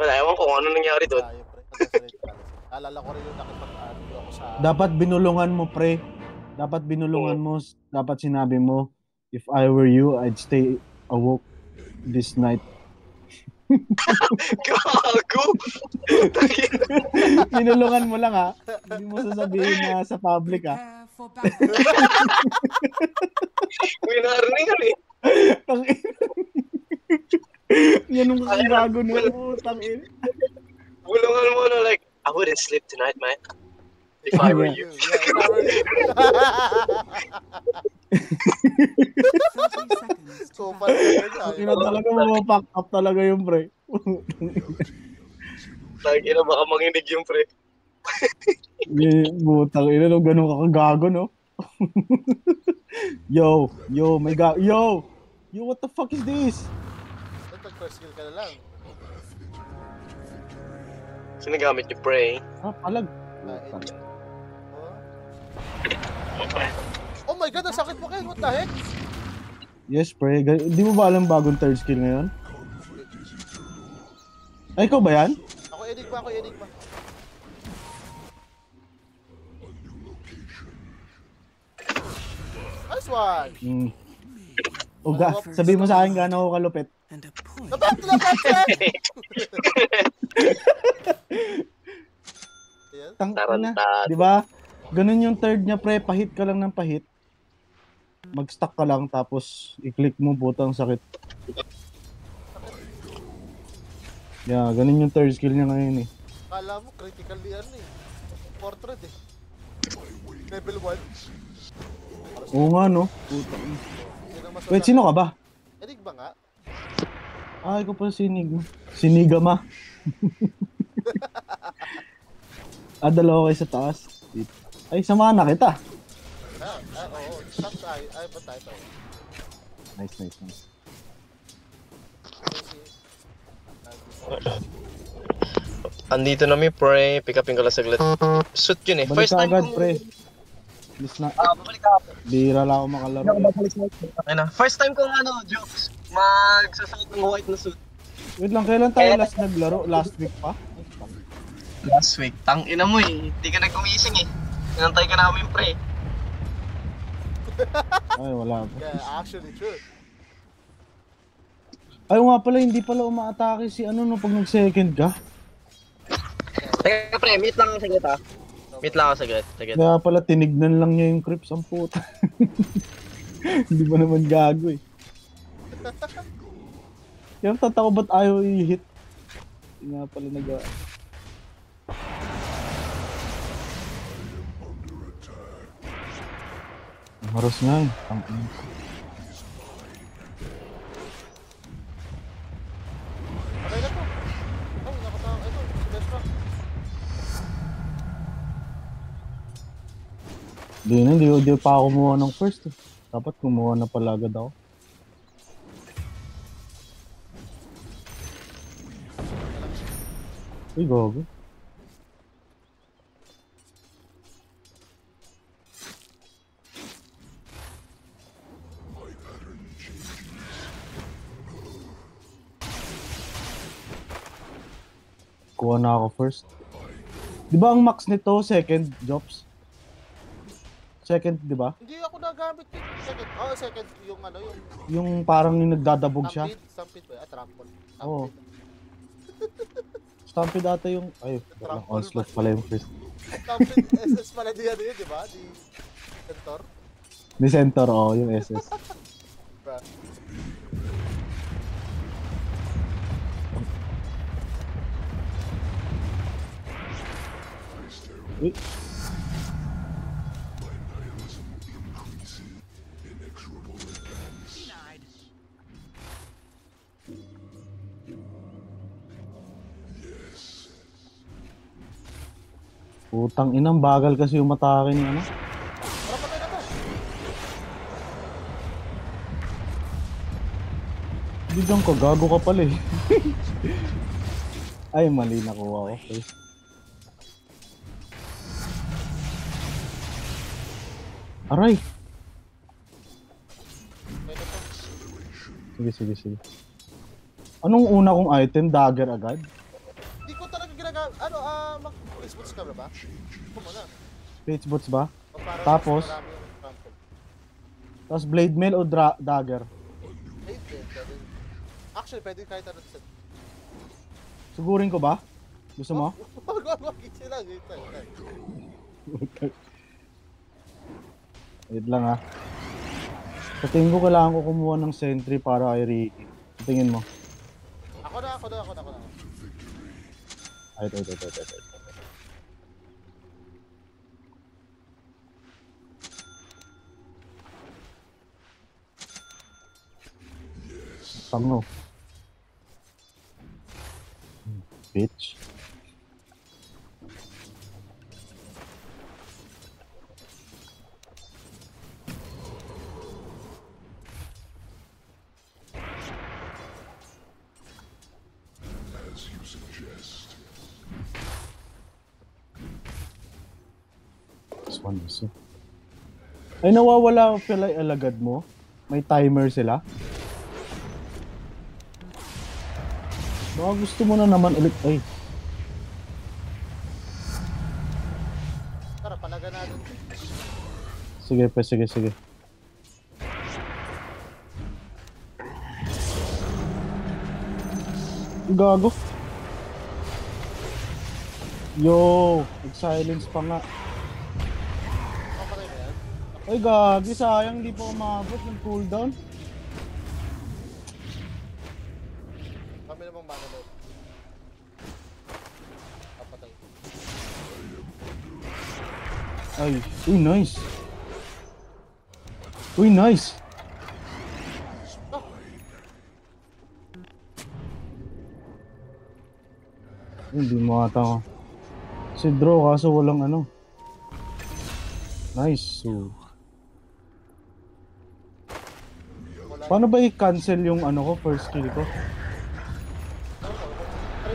Wala, ewan ko kung ano nangyari doon. Tayo, pre. Nagsasalita ka. Alala ko rin yung nakipag-argue ako sa... Dapat binulungan mo, pre. Dapat binulungan mo. Dapat sinabi mo, if I were you, I'd stay awoke this night. Gago! Binulungan mo lang, ha? Hindi mo sasabihin na sa public, ha? May narinig yun eh. Yan ang gago na yun. Bulungan mo na like, I wouldn't sleep tonight, man. If I were you. Yeah, if I were you. So, Ina talaga mapapack up talaga yung pre. Ina baka manginig yung pre. Butang ina, no, ganun ka kagago, no? Yo, my god, yo, what the fuck is this? First skill ka na lang. Sinagamit yung pre. Palag. Oh my god, ang sakit mo kayo. What the heck? Yes, pre. Di mo ba alam bagong third skill ngayon? Ay, ikaw ba yan? Ako Enigma. Nice one! Uga, sabihin mo sa akin gaano ako kalupit. Lapat! Tangina, di ba? Ganun yung third niya, pre. Pahit ka lang ng pahit. Mag-stuck ka lang, tapos i-click mo, putang sakit. Yeah, ganun yung third skill niya ngayon eh. Kala mo, critical yan eh. Portrait eh. Level 1. Oo nga, no? Wait, sino ka ba? Enigma nga. Ay, ko pala Sinigama. Dalawa kayo sa taas. Ay, samahan na kita. Oo. Stop tayo. Ay, ba't tayo? Nice. Andito na mi pre, pick upin ko lang saglit. Shoot yun eh. Balik First ka time agad, kong... pre. Please na. Babalik ako. Bira lang ako makalaro. Ay na. First time kong jokes, magsasuot ng white na suit. Wait lang, kailan tayo last naglaro? Last week pa? Last week. Tang ina mo eh. Hindi ka nagkumising eh. Inantay ka namin pre. Ay, wala pa. Yeah, actually true. Ay, nga pala, hindi pala umaatake si ano no pag nag-second ka. Teka pre, meet lang ako saglit ha. Meet lang ako saglit. Kaya pala, tinignan lang niya yung creeps, ang puta. Hindi ba naman gago eh. Kaya tata ko ba't ayaw i-hit? Hindi nga pala Maros nga eh. Okay na po. Oh, nakatawag. Ito, si Desma. Hindi pa ako kumuha ng first eh. Dapat kumuha na pala agad ako. Uy, gago. Kuha na ako first. Di ba ang max nito second jobs? Second, di ba? Hindi ako nagamit yun. Second. Oh, second. Yung ano, yung parang yung nagdadabog siya. Stampede ba? Trample. Oo. Stampede data yung... Ay, walang onslaught pala yung first. Stampede SS pala di ano yun, di ba? Di Centaur. Ni Centaur, oo, yung SS. Uy. Putang inang bagal kasi yung matake ni ano. Biglang ko, gago ka pala eh. Ay, mali nakuha ko. Okay. Aray! Sige. Anong una kong item? Dagger agad? Face boots ka ba? Kuma na. Face boots ba? O para Tapos? mas marami yung trample. Tapos blade mail o dagger? Blade mail, pwede. Actually, pwede kahit ano set. Sugurin ko ba? Gusto mo? Wag, easy lang. Wait lang ha. Sa tingin ko kailangan ko kumuha ng sentry para kay Ricky. Sa tingin mo? Ako na. Ay, ito. Tango. Bitch. This one is it. Ay, nawawala pala yung alagad mo. May timer sila. Baka gusto mo na naman ulit. Ay, Tara, palaga natin. sige. Gago. Yo, nag-silence pa nga. Papatay na yan. Ay, gagi, sayang di pa umabot ng cooldown. Kami namang mana load. Papatay. Ay, nice. Nice. Hindi mo ata ako. Si draw kaso walang ano. Nice. So, paano ba i-cancel yung ano ko, first kill ko? 3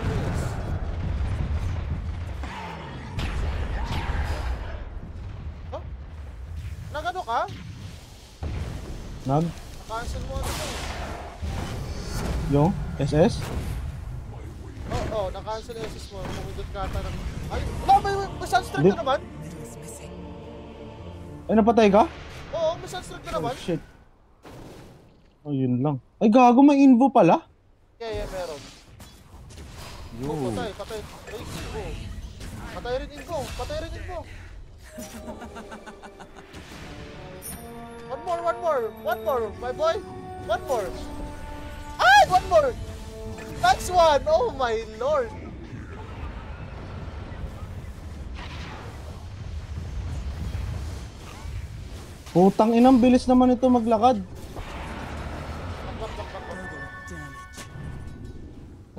minutes. Huh? Nagano ka? Cancel mo ano to? Yung SS? Oo, na-cancel yung SS mo. Pumindot ka ata ng... Ay, may sunstrike na naman? Ay, napatay ka? Oo, may sunstrike na naman. Oh, shit. Oh, yun lang. Ay, gago, may invo pala? Yeah, meron. Yo. Oh, patay. Ay, Ingo. Patay rin Ingo. One more, my boy. One more. Ay, one more. That's one. Oh my lord. Putang inang bilis naman ito maglakad.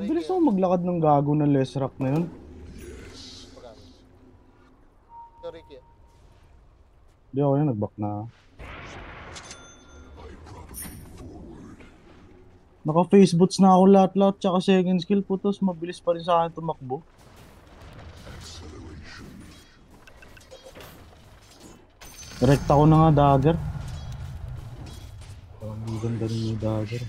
Ang bilis ako maglakad ng gago na Lesrak na yun. Sorry, Kia. Hindi ako yun, nag-back na. Naka-face boots na ako lahat-lahat, tsaka second skill po, tapos mabilis pa rin sa akin tumakbo. Direct ako na nga dagger. Ang ganda rin yung dagger.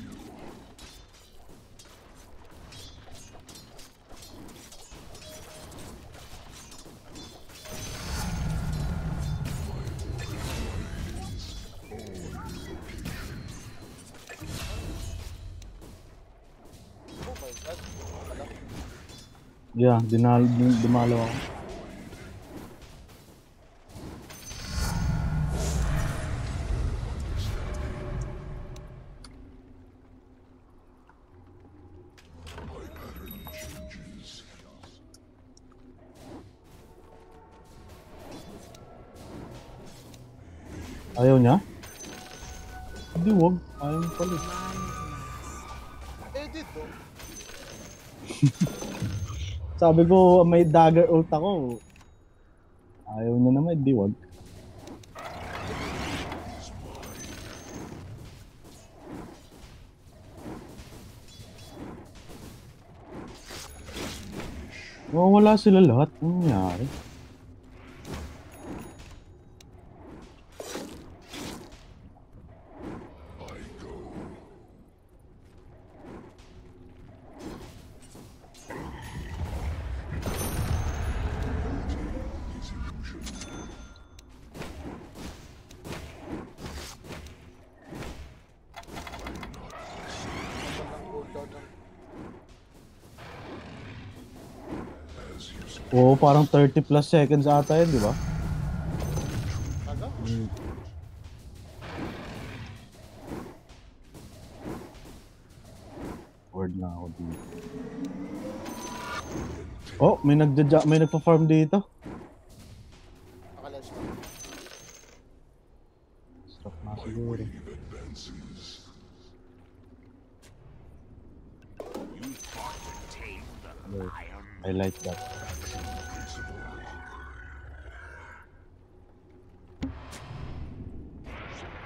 Oh my god. Yeah, dumalaw ako. Ayaw niya? Hindi, wag. Ayaw niya pala. Edit mo. Sabi ko, may dagger ult ako. Ayaw niya naman, di wag. Wala sila lahat. Ano nangyari? Oo, parang 30 plus seconds ata yun, di ba? Ano? Word na ako dito. Oh, may nagpa-farm dito. Nakalas pa. Stop na siguro. I like that.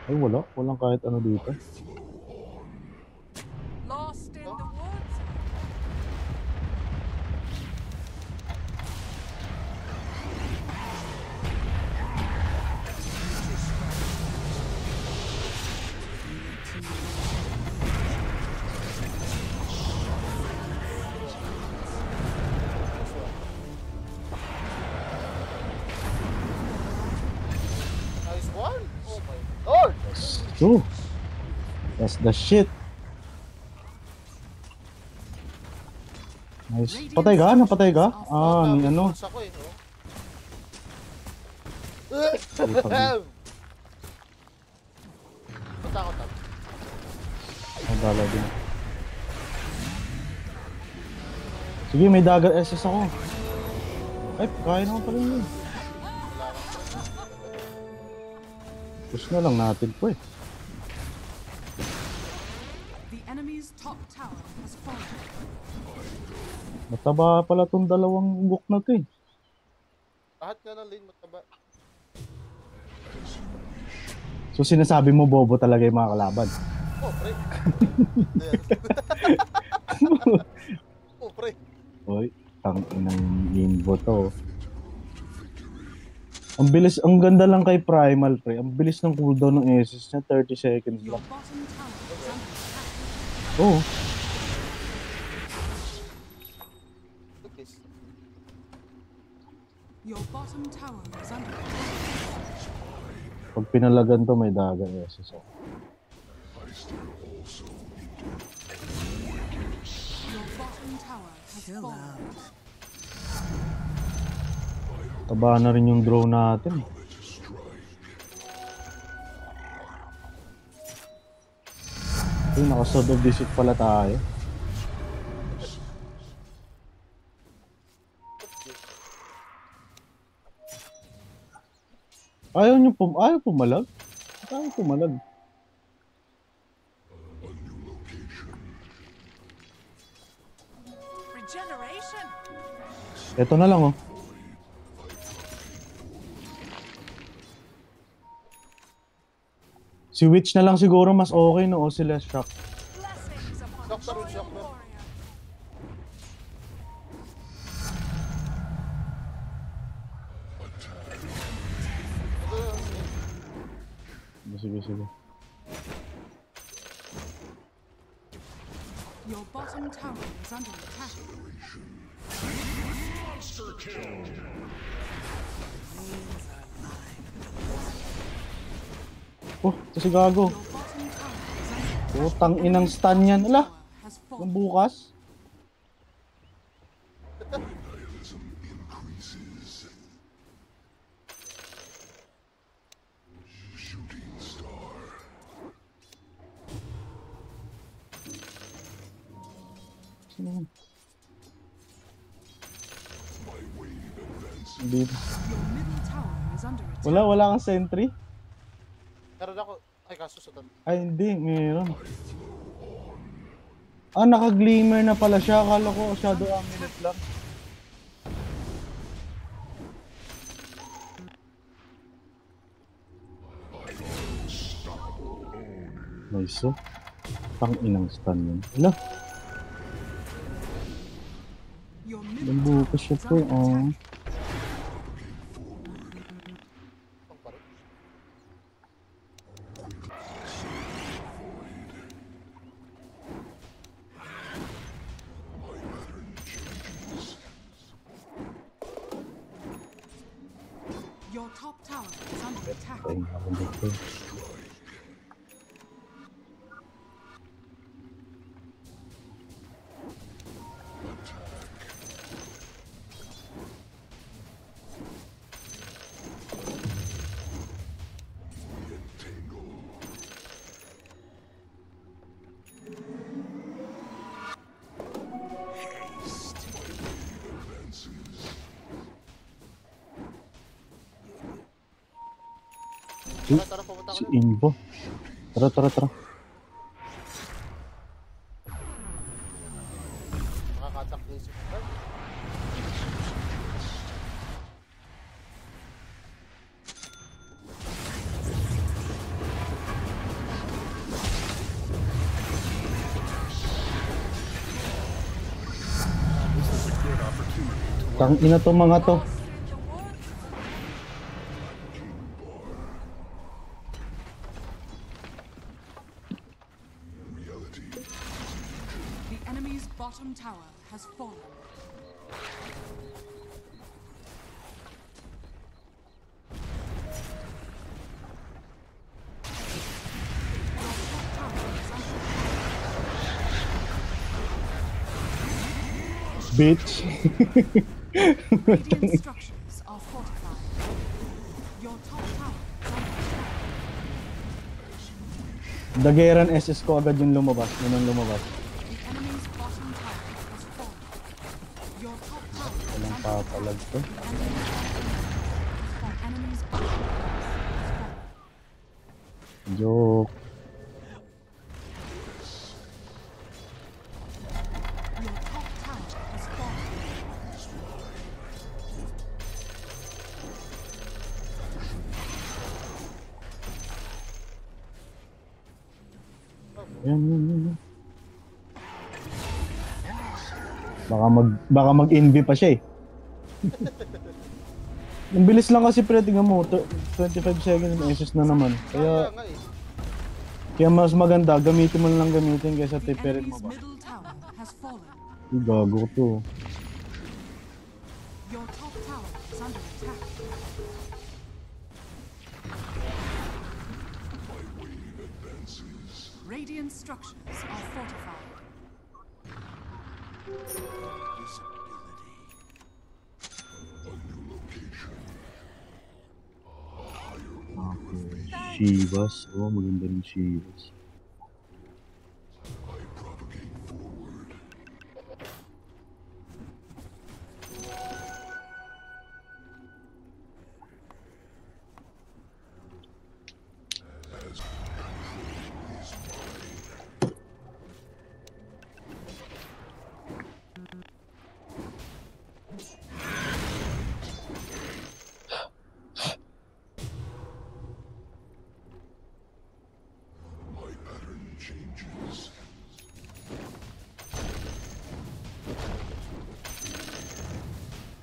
Ay, walang kahit ano dito. Lost in the woods. Nice one. Oh my lord. Ooh, that's the shit. Nice. Patay ka? Napatay ka? Ah, ni ano? Pulse ako eh, no? Punta ako tap. Ang dala din. Sige, may dagger SS ako. Ay, kaya naman pala yun. Push na lang natin po eh. The enemy's top tower has fallen. Mataba pala tong dalawang book na to eh. Lahat nga ng lane mataba. So sinasabi mo bobo talaga yung mga kalaban. Oh, pre. Oh, pre. Oy, tanginang inbo to. Ang bilis, ang ganda lang kay Primal, pre. Ang bilis ng cooldown ng SS niya, 30 seconds Your lang. bottom tower is under attack. Oo. Look this. Your bottom tower is under attack. Pag pinalagan to, may dagger SS ako. Your bottom tower has fallen. Taba na rin yung drone natin. Uy, naka-sword of deceit pala tayo. Ayaw pumalag? Ayaw pumalag. Regeneration. Ito na lang oh. Si Witch na lang siguro mas okay no o si Leshrac. Blessings upon Shock na rin, the shock na. warrior. Sige. Your bottom tower is under attack. Oh, ito si Gago. Your bottom tower is under attack. Putang inang stun yan. Ala, Tower has yung fallen. bukas. Sino yun? Dito. Your middle tower is under attack. Wala kang sentry? Meron ako. Ay, kaso sa tan. Ay, hindi. Meron. Ah, naka-glimmer na pala siya. Akala ko shadow amulet lang. Nice oh. Tang inang stun yun. Ala, Your middle yung tower bukas siya is po. under Oh. attack. Pang pare. Your top tower is under attack. Ay, ako dito. Tara, pumunta Si ko na. Invo. Tara. Makakatak din si Fred. Tang ina to mga to. The enemy's bottom tower has fallen. Bitch. Radiant structures are fortified. Your top tower is under attack. Dageran SS ko agad yung lumabas. Yun ang lumabas. The enemy's bottom tower has fallen. Your top tower is Walang under papalag to. The enemy's bottom tower has fallen. Joke. Your top tower has fallen. Yan. Baka mag-envy pa siya eh. Ang bilis lang kasi pre, tingnan mo, 25 seconds SS na naman. Kaya nga eh. Kaya mas maganda, gamitin mo lang gamitin kaysa The tipirin mo enemy's ba. middle tower has fallen. Gago to. Your top tower is under attack. Radiant structures are fortified. Shivas. Oh, maganda rin Shivas.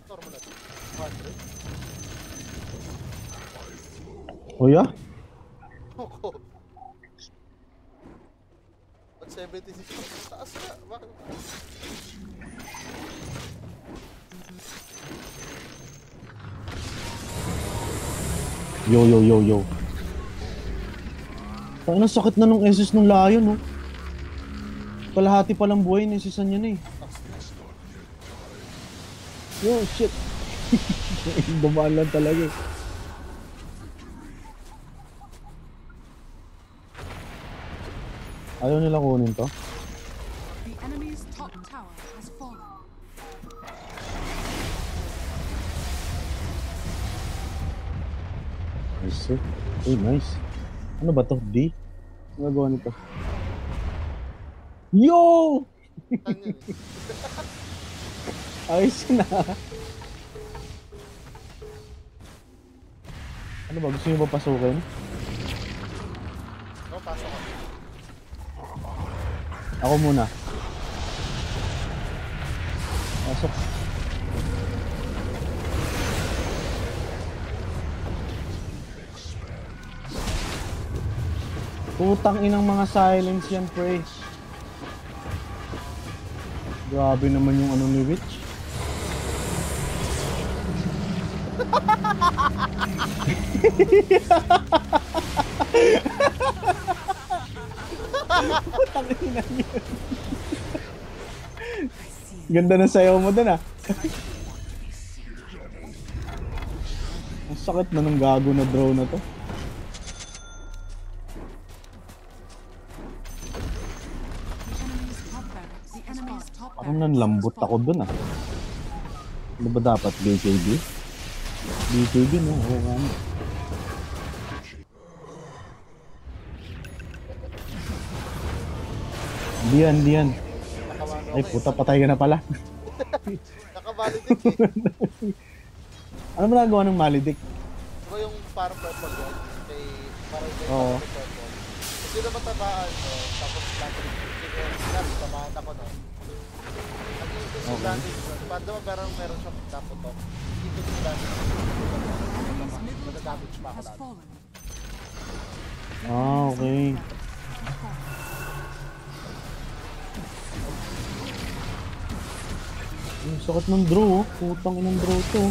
Normal natin. 100. Oh yeah? Oko. 176. Taas na. Bakit? Yo. Ang sakit na nung SS nung Lion, oh. Kalahati palang buhay, nasisan niya na eh. Yo, shit. Dumaan lang talaga eh. Ayaw nila kunin to. The enemy's top tower has fallen. Nice eh. Uy, nice. Ano ba to? D? Ano gagawa nito? Yo! Saan yun eh? Ayos na. Ano ba? Gusto niyo ba pasukin? No, pasok ako. Ako muna. Pasok. Putang inang mga silence yan, pre. Grabe naman yung ano ni Witch. Putang ina yun. Ganda ng sayaw mo dun ah. Ang sakit na ng gago na draw na to. The enemy's top Parang barracks nanlambot has ako fallen. dun ah. Ano ba dapat? BKB? BKB no? Oo nga. Hindi yan. Nakawano Ay, puta, patay ka na pala. Nakabalitik eh. Ano mo nagawa ng Malidik? Diba yung parang purple yun? Parang may Oo. purple. Hindi na matabaan, no? Tapos lagi tamaan ako, no? Nag-iikot yung landing zone. Para diba meron siyang naputok? Ikot yung landing zone. Nag-damage pa ako Has lahat. fallen. Okay. Ang sakit ng draw, oh. Putang inang draw to.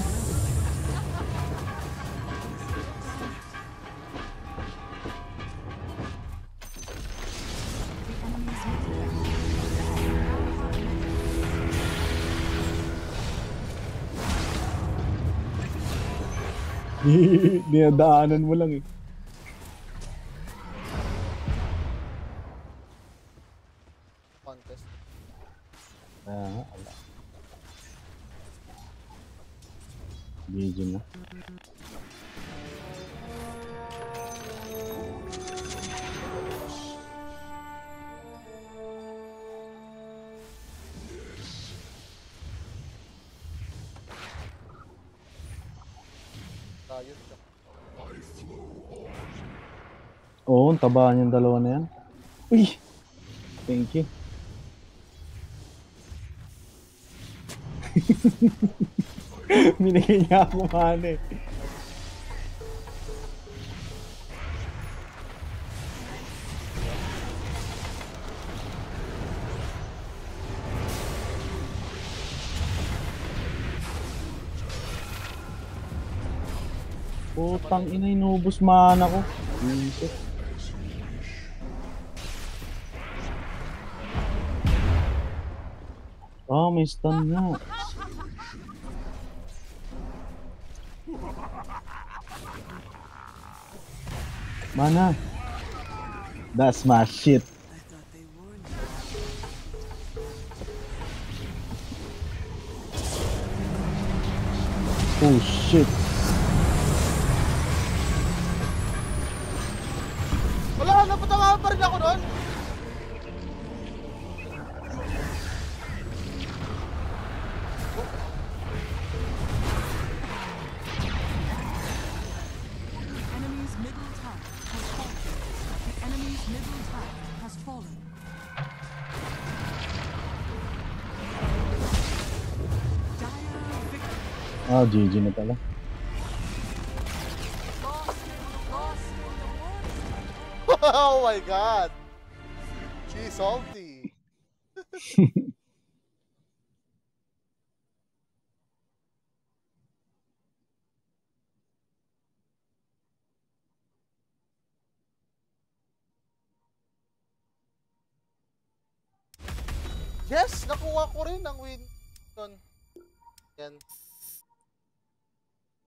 Dinadaanan mo lang eh. Contest. Ala. GG na. Ayun siya. Oo, ang tabaan yung dalawa na yan. Uy! Thank you. Binigay niya ako mana eh. Putang ina, inubos mana ko. Isip. Ah, may stun nga. Mana? That's my shit. Oh shit. Wala! Napatawa pa rin ako doon! Enemy's middle tower has fallen. The enemy's middle tower has fallen. Dire victory. Ah, GG na pala. Oh my god! She's salty! Yes! Nakuha ko rin ang win nun. Yan.